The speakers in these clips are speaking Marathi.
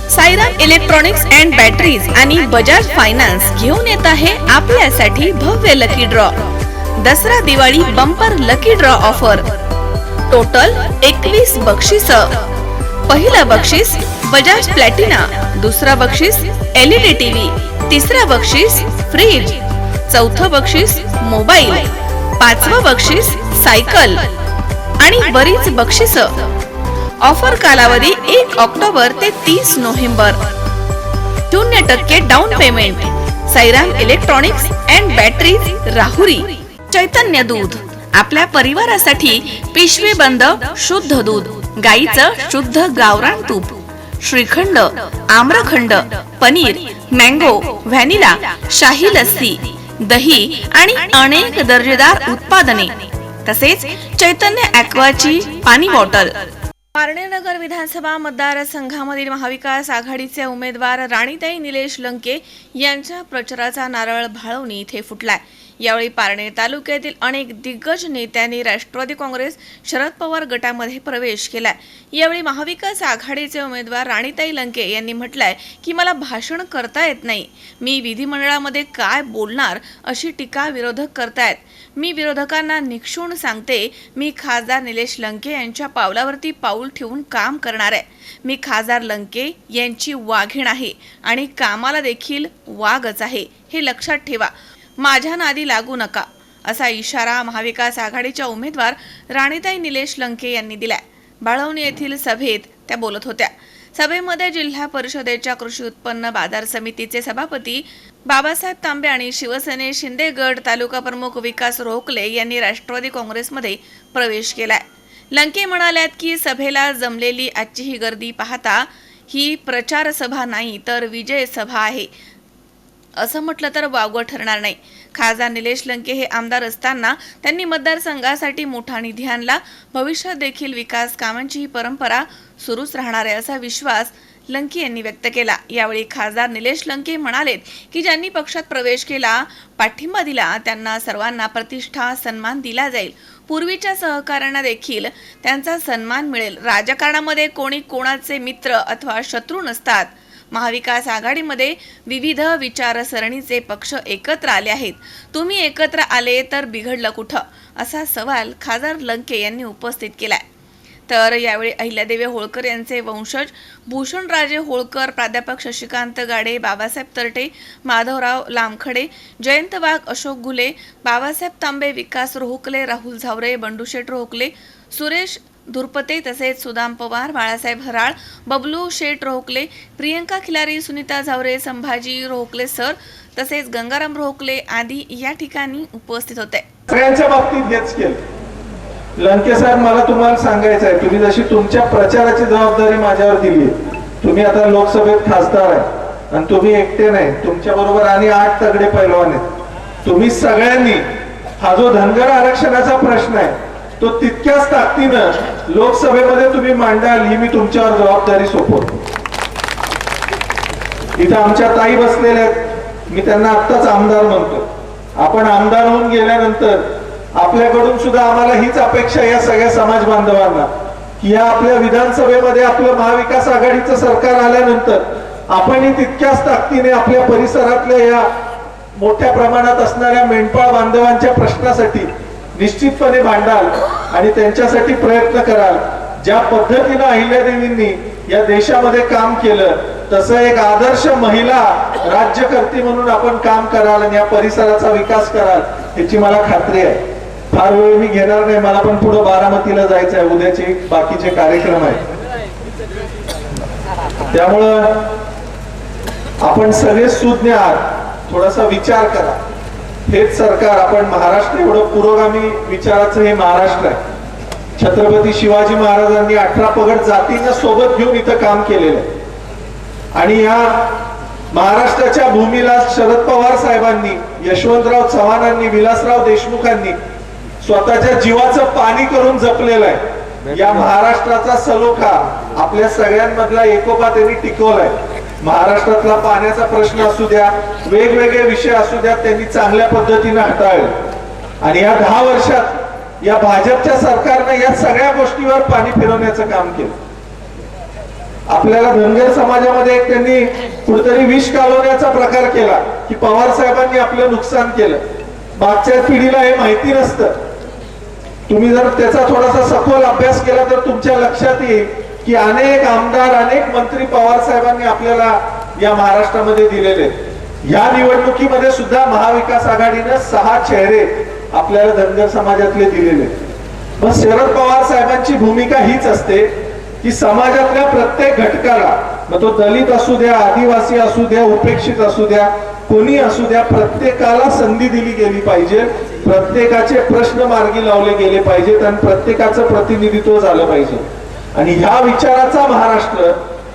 साईराम इलेक्ट्रॉनिक्स अँड बॅटरीज आणि बजाज फायनान्स घेऊन येत आहे आपल्यासाठी भव्य lucky draw. Dasara Diwali bumper lucky draw offer. Total 21 बक्षीस. पहिला बक्षीस बजाज प्लॅटिना, दुसरा बक्षीस LED टीव्ही, तिसरा बक्षीस फ्रीज, चौथं बक्षीस मोबाईल, पाचवं बक्षीस सायकल आणि बरीच बक्षीस. ऑफर कालावधी 1 ऑक्टोबर ते 30 November. 0% down payment. Sairam electronics and batteries, Rahuri. Chaitanya दूध, आपल्या परिवारासाठी पिशवी बंद शुद्ध दूध, गाईचं शुद्ध गावरान तूप, श्रीखंड, आम्रखंड, पनीर, मँगो, व्हॅनिला, शाही लस्सी, दही आणि अनेक दर्जेदार उत्पादने, तसेच चैतन्य ॲक्वाची पाणी बॉटल. पारनेरनगर विधानसभा मतदारसंघामधील महाविकास आघाडीचे उमेदवार राणीताई निलेश लंके यांच्या प्रचाराचा नारळ भाळवणी इथे फुटलाय. यावेळी पारनेर तालुक्यातील अनेक दिग्गज नेत्यांनी राष्ट्रवादी काँग्रेस शरद पवार गटामध्ये प्रवेश केलाय. यावेळी महाविकास आघाडीचे उमेदवार राणीताई लंके यांनी म्हटलंय की मला भाषण करता येत नाही, मी विधिमंडळामध्ये काय बोलणार अशी टीका विरोधक करतायत. मी विरोधकांना निक्षून सांगते, मी खासदार निलेश लंके यांच्या पावलावरती पाऊल ठेवून काम करणार आहे. मी खासदार लंके यांची वाघीण आहे आणि कामाला देखील वाघच आहे, हे लक्षात ठेवा. माझ्या नादी लागू नका, असा इशारा महाविकास आघाडीच्या उमेदवार राणीताई निलेश लंके यांनी दिलाय. बाळवणी येथील सभेत त्या बोलत होत्या. सभेमध्ये जिल्हा परिषदेच्या कृषी उत्पन्न बाजार समितीचे सभापती बाबासाहेब तांबे आणि शिवसेने शिंदे गट तालुका प्रमुख विकास रोहकले यांनी राष्ट्रवादी काँग्रेसमध्ये प्रवेश केलाय. लंके म्हणाल्यात की सभेला जमलेली आजची ही गर्दी पाहता ही प्रचार सभा नाही तर विजय सभा आहे, असं म्हटलं तर वावगं ठरणार नाही. खासदार निलेश लंके हे आमदार असताना त्यांनी मतदारसंघासाठी मोठा निधी आणला. भविष्यात देखील विकास कामांची ही परंपरा सुरूच राहणार आहे, असा विश्वास लंके यांनी व्यक्त केला. यावेळी खासदार निलेश लंके म्हणालेत की ज्यांनी पक्षात प्रवेश केला, पाठिंबा दिला, त्यांना सर्वांना प्रतिष्ठा सन्मान दिला जाईल. पूर्वीच्या सहकाऱ्यांना देखील त्यांचा सन्मान मिळेल. राजकारणामध्ये कोणी कोणाचे मित्र अथवा शत्रू नसतात. महाविकास आघाडीमध्ये विविध विचारसरणीचे पक्ष एकत्र आले आहेत. तुम्ही एकत्र आले तर बिघडलं कुठं, असा सवाल खासदार लंके यांनी उपस्थित केलाय. तर यावेळी अहिल्यादेवी होळकर यांचे वंशज भूषणराजे होळकर, प्राध्यापक शशिकांत गाडे, बाबासाहेब तरटे, माधवराव लामखडे, जयंत वाघ, अशोक घुले, बाबासाहेब तांबे, विकास रोहकले, राहुल झावरे, बंडूशेठ रोहकले, सुरेश धुरपते, तसेच सुदाम पवार, बाळासाहेब हराळ, बबलू शेठ रोहकले, प्रियंका खिलारी, सुनीता झावरे, संभाजी रोहकले सर, तसेच गंगाराम रोहकले आदी या ठिकाणी उपस्थित होते. सगळ्यांच्या बाबतीत हेच केलं. लंके साहेब, मला तुम्हाला सांगायचं आहे, तुम्ही जशी तुमच्या प्रचाराची जबाबदारी माझ्यावर दिली, तुम्ही आता लोकसभेत खासदार आहे आणि तुम्ही एकटे नाही, तुमच्या बरोबर आणि 8 तगडे पैलवान आहेत. तुम्ही सगळ्यांनी हा जो धनगर आरक्षणाचा प्रश्न आहे तो तितक्याच ताकदीनं लोकसभेमध्ये तुम्ही मांडाल, ही मी तुमच्यावर जबाबदारी सोपवतो. इथं आमच्या ताई बसलेल्या आहेत, मी त्यांना आत्ताच आमदार म्हणतो. आपण आमदार होऊन गेल्यानंतर आपल्याकडून सुद्धा आम्हाला हीच अपेक्षा या सगळ्या समाज बांधवांना की या आपल्या विधानसभेमध्ये आपलं महाविकास आघाडीचं सरकार आल्यानंतर आपणही तितक्याच ताकदीने आपल्या परिसरातल्या या मोठ्या प्रमाणात असणाऱ्या मेंढपाळ बांधवांच्या प्रश्नासाठी निश्चितपणे भांडाल आणि त्यांच्यासाठी प्रयत्न कराल. ज्या पद्धतीनं अहिल्यादेवींनी या देशामध्ये काम केलं तसं एक आदर्श महिला राज्यकर्ती म्हणून आपण काम कराल आणि या परिसराचा विकास कराल, याची मला खात्री आहे. फार वेळ मी घेणार नाही, मला पण पुढे बारामतीला जायचं आहे, उद्याचे बाकीचे कार्यक्रम आहेत. त्यामुळं आपण सगळे सुज्ञ आहात, थोडासा विचार करा. हेच सरकार, आपण महाराष्ट्र एवढं पुरोगामी विचाराचं हे महाराष्ट्र आहे. छत्रपती शिवाजी महाराजांनी 18 पगड जातींना सोबत घेऊन इथं काम केलेलं आहे आणि या महाराष्ट्राच्या भूमीला शरद पवार साहेबांनी, यशवंतराव चव्हाणांनी, विलासराव देशमुखांनी स्वतःच्या जीवाचं पाणी करून जपलेलं आहे. या महाराष्ट्राचा सलोखा, आपल्या सगळ्यांमधला एकोपा त्यांनी टिकवलाय. महाराष्ट्रातला पाण्याचा प्रश्न असू द्या, वेगवेगळे विषय असू द्या, त्यांनी चांगल्या पद्धतीने हाताळले आणि या 10 वर्षात या भाजपच्या सरकारने या सगळ्या गोष्टीवर पाणी फिरवण्याचं काम केलं. आपल्याला धनगर समाजामध्ये एक त्यांनी कुठेतरी विष कालवण्याचा प्रकार केला की पवार साहेबांनी आपलं नुकसान केलं. मागच्या पिढीला हे माहिती नसतं. तुम्ही जर त्याचा थोडासा सखोल अभ्यास केला तर तुमच्या लक्षात येईल की अनेक आमदार अनेक मंत्री पवार साहेबांनी आपल्याला या महाराष्ट्रामध्ये दिलेले आहेत. या निवडणुकीमध्ये सुद्धा महाविकास आघाडीनं 6 चेहरे आपल्याला धनगर समाजातले दिलेले. मग शरद पवार साहेबांची भूमिका हीच असते की समाजातल्या प्रत्येक घटकाला, मग तो दलित असू द्या, आदिवासी असू द्या, उपेक्षित असू द्या, कोणी असू द्या, प्रत्येकाला संधी दिली गेली पाहिजे, प्रत्येकाचे प्रश्न मार्गी लावले गेले पाहिजेत आणि प्रत्येकाचं प्रतिनिधित्व झालं पाहिजे. आणि ह्या विचाराचा महाराष्ट्र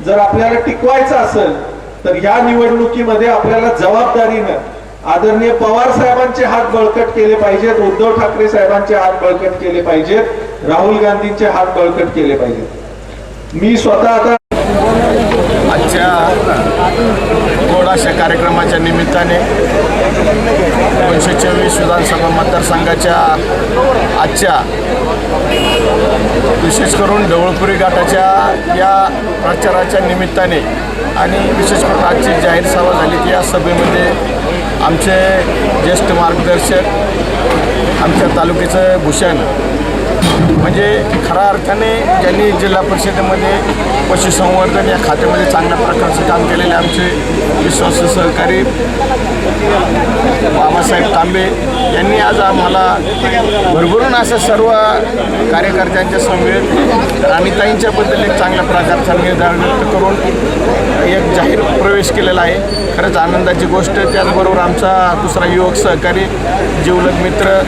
जर आपल्याला टिकवायचा असेल तर या निवडणुकीमध्ये आपल्याला जबाबदारीनं आदरणीय पवार साहेबांचे हात बळकट केले पाहिजेत, उद्धव ठाकरे साहेबांचे हात बळकट केले पाहिजेत, राहुल गांधींचे हात बळकट केले पाहिजेत. मी स्वतः आता आजच्या गोडाशा कार्यक्रमाच्या निमित्ताने 224 विधानसभा मतदारसंघाच्या आजच्या विशेष करून ढवळपुरी घाटाच्या या प्रचाराच्या निमित्ताने आणि विशेष करून आजची जाहीर सभा झाली की या सभेमध्ये आमचे ज्येष्ठ मार्गदर्शक, आमच्या तालुक्याचं भूषण, म्हणजे खऱ्या अर्थाने ज्यांनी जिल्हा परिषदेमध्ये पशुसंवर्धन या खात्यामध्ये चांगल्या प्रकारचं काम केलेले आमचे विश्वासू सहकारी बाबासाहेब तांबे यांनी आज आम्हाला भरभरून असं सर्व कार्यकर्त्यांच्या समवेत राणीताईंच्याबद्दल एक चांगल्या प्रकारचा निर्धार व्यक्त करून एक जाहीर प्रवेश केलेला आहे. खरंच आनंदाची गोष्ट. त्याचबरोबर आमचा दुसरा युवक सहकारी जिवलग मित्र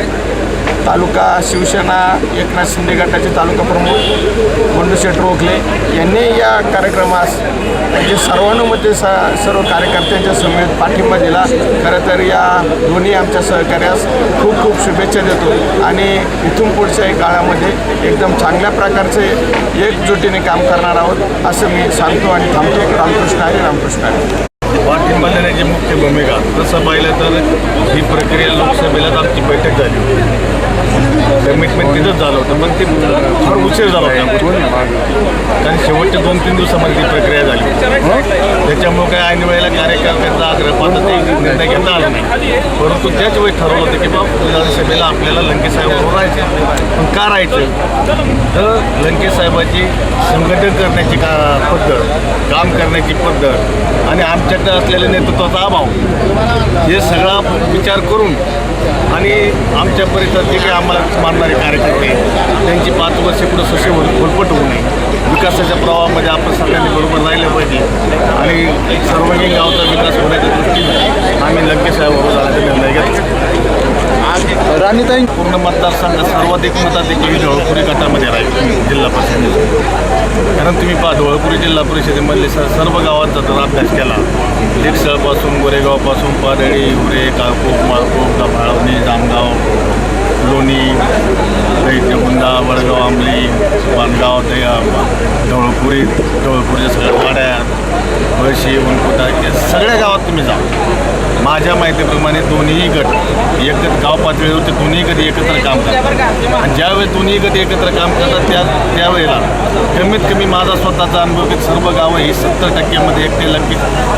तालुका शिवसेना एकनाथ शिंदे गटाचे तालुका प्रमुख बंडूशेठ रोखले यांनी या कार्यक्रमास म्हणजे सर्वानुमते सर्व कार्यकर्त्यांच्या समेत पाठिंबा दिला. खरं तर या दोन्ही आमच्या सहकार्यास खूप खूप शुभेच्छा देतो आणि इथून पुढच्या काळामध्ये एकदम चांगल्या प्रकारचे एकजुटीने काम करणार आहोत असं मी सांगतो आणि थांबतो. रामकृष्ण हरी, रामकृष्ण हरी. पाठिंबा देण्याची मुख्य भूमिका तसं पाहिलं तर ही प्रक्रिया लोकसभेलाच आमची बैठक झाली होती. कमिटमेंट तिथंच झालं होतं पण ते फार उशीर झाला होता कारण शेवटच्या 2-3 दिवसामध्ये ती प्रक्रिया झाली होती. त्याच्यामुळे काय ऐन वेळेला कार्यकर्त्यांचा आग्रह पाहता ते निर्णय घेता आला नाही. परंतु त्याच वेळी ठरवलं होतं की बाबा विधानसभेला आपल्याला लंके साहेबांबरोबर राहायचं. पण का राहायचं तर लंके साहेबाची संघटन करण्याची पद्धत, काम करण्याची पद्धत आणि आमच्याकडे असलेल्या नेतृत्वाचा अभाव हे सगळा विचार करून आणि आमच्या परिसरात जे काही आम्हाला मानणारे कार्यकर्ते त्यांची 5 वर्षे पुढे ससे फुलपट होऊ नये. विकासाच्या प्रवाहामध्ये आपण सगळ्यांनी बरोबर राहिलं पाहिजे आणि सर्वांगीण गावचा विकास होण्याच्या दृष्टीने आम्ही लंके साहेबांबरोबर जाण्याचा निर्णय घेतला. राणीताई पूर्ण मतदारसंघात सर्वाधिक मताधिकारी ढवळपुरी गटामध्ये राहील जिल्हा परिषदेत. कारण तुम्ही पहा ढवळपुरी जिल्हा परिषदेमधले सर्व गावांचा जर अभ्यास केला, लेकसळपासून गोरेगावपासून पाडळी, हिवरे, काळकोप, माळकोप, डफाळवणी, जामगाव, लोणी, दैत्यबुंदा, वडगाव, आंबली, वानगाव, ढवळपुरीच्या सगळ्या वाड्या, वळशी, वनकोटा या सगळ्या गावात तुम्ही जा. माझ्या माहितीप्रमाणे दोन्ही गट एक गट गाव पातळीवरती दोन्ही गट एकत्र काम करतात आणि ज्यावेळेस दोन्ही गट एकत्र काम करतात त्यावेळेला कमीत कमी माझा स्वतःचा अनुभव की सर्व गावं ही 70% एकटे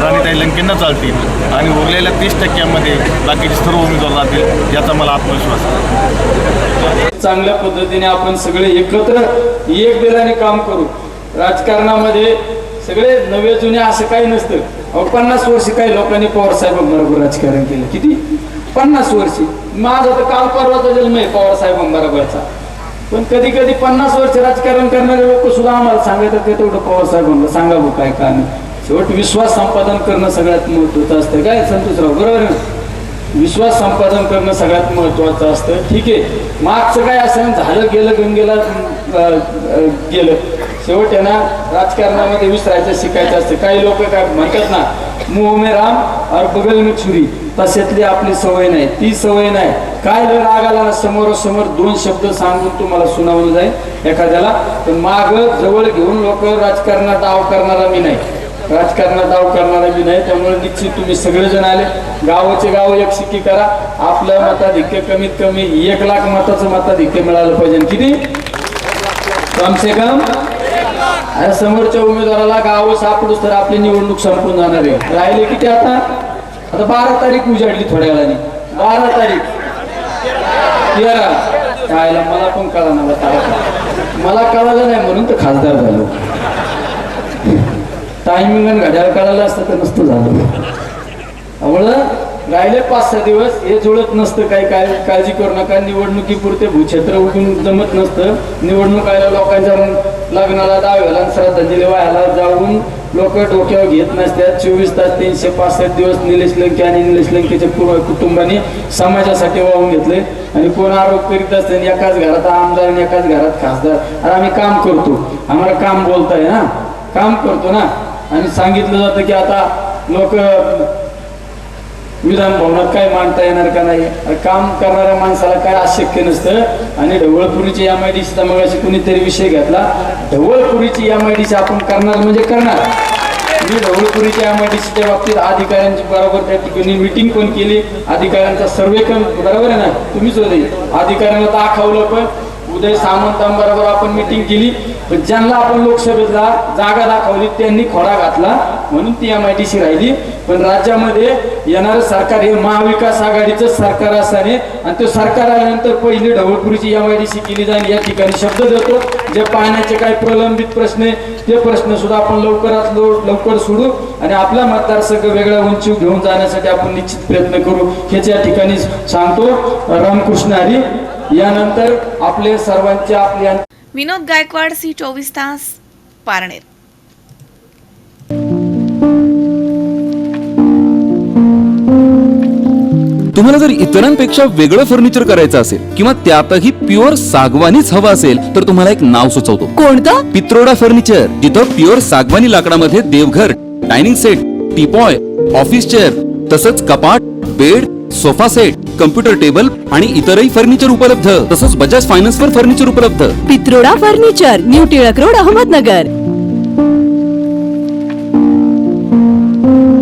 राणीताई लंकेंना चालतील आणि उरलेल्या 30% बाकीचे सर्व उमेदवार राहतील याचा मला आत्मविश्वास आहे. चांगल्या पद्धतीने आपण सगळे एकत्र एक दिलाने काम करू. राजकारणामध्ये सगळे नवे जुने असं काही नसतं. 50 वर्ष काही लोकांनी पवार साहेबांबरोबर राजकारण केलं. किती? 50 वर्ष. माझा तर काल परवाचा जन्म आहे पवार साहेबांबरोबरचा. पण कधी कधी 50 वर्ष राजकारण करणारे लोक सुद्धा आम्हाला सांगतात की तेवढं पवार साहेबांना सांगा बघ काय कारण. शेवट विश्वास संपादन करणं सगळ्यात महत्वाचं असतं. काय संतोषराव बरोबर आहे? विश्वास संपादन करणं सगळ्यात महत्वाचं असतं. ठीक आहे, मागचं काय असं झालं गेलं गंगेला गेलं. शेवट आहे ना राजकारणामध्ये विसरायचं शिकायचं असतं. काही लोक काय म्हणतात ना, मुंह में राम और बगल में छुरी, तशातली आपली सवय नाही. ती सवय नाही. काय जर राग आला ना समोरासमोर 2 शब्द सांगून तुम्हाला सुनावलं जाईल एखाद्याला. पण माग जवळ घेऊन लोक राजकारणात डाव करणारा मी नाही, राजकारणात डाव करणारा मी नाही. त्यामुळे निश्चित तुम्ही सगळेजण आले. गावाचे गाव एक शिक्की करा. आपलं मताधिक्य कमीत कमी 1 लाख मताचं मताधिक्य मिळालं पाहिजे. किती? कम से कम अरे समोरच्या उमेदवाराला गाव सापडूस तर आपली निवडणूक संपून जाणार आहे. राहिले किती आता 12 तारीख उजाडली थोड्या वेळाने. 12 तारीख 13 राहिला. मला पण कळा ना, मला कळालं नाही म्हणून तर खासदार झालो. टायमिंग घड्याळ कळालं असतं तर नसतं झालं. त्यामुळं राहिले 5-6 दिवस हे जुळत नसतं. काही काळजी करू नका. निवडणुकीपुरते भूक्षेत्र उठून जमत नसतं. निवडणूक आल्या लोकांच्या लग्नाला दहाव्याला श्रद्धांजली व्हायला जाऊन लोक डोक्यावर घेत नसतात. 24 तास 365 दिवस निलेश लंके आणि निलेश लंकेच्या पूर्व कुटुंबाने समाजासाठी वाहून घेतले. आणि कोण आरोप करीत असते एकाच घरात आमदार आणि एकाच घरात खासदार. अरे आम्ही काम करतो, आम्हाला काम बोलताय ना, काम करतो ना. आणि सांगितलं जातं की आता लोक विधान भवनात काय मांडता येणार का नाही. काम करणाऱ्या माणसाला काय अशक्य नसतं. आणि ढवळपुरीची MIDCचा मगाशी कुणीतरी विषय घेतला. ढवळपुरीची MIDC आपण करणार म्हणजे करणार. मी ढवळपुरीच्या MIDCच्या बाबतीत अधिकाऱ्यांची बरोबर त्या ठिकाणी मिटिंग पण केली. अधिकाऱ्यांचा सर्वे पण बरोबर आहे ना, तुम्हीच होते. अधिकाऱ्यांना दाखवलं पण. उदय सामंतांबरोबर आपण मिटिंग केली. पण ज्यांना आपण लोकसभेला जागा दाखवली त्यांनी खोडा घातला म्हणून ती MIDC राहिली. पण राज्यामध्ये येणारं सरकार हे महाविकास आघाडीचं सरकार असताना आणि ते सरकार आल्यानंतर पहिली ढवळपुरीची MIDC केली जाईल या ठिकाणी शब्द देतो. जे पाण्याचे काही प्रलंबित प्रश्न आहे ते प्रश्न सुद्धा आपण लवकरात लवकर सोडू आणि आपला मतदारसंघ वेगळ्या उंची घेऊन जाण्यासाठी आपण निश्चित प्रयत्न करू हेच या ठिकाणी सांगतो. रामकृष्ण हरी. यानंतर आपले सर्वांचे आपले विनोद गायकवाड, C24 तास, पारनेर. तुम्हाला जर इतरांपेक्षा वेगळं फर्निचर करायचं असेल किंवा त्यातही प्युअर सागवानीच हवं असेल तर तुम्हाला एक नाव सुचवतो. कोणतं? पित्रोडा फर्निचर, जिथं प्युअर सागवानी लाकडामध्ये देवघर, dining set, teapoy, office chair तसंच कपाट, bed, sofa set, computer table आणि इतरही फर्निचर उपलब्ध. तसंच बजाज फायनान्स वर फर्निचर उपलब्ध. Pitroda furniture, new Tilak road, Ahmednagar.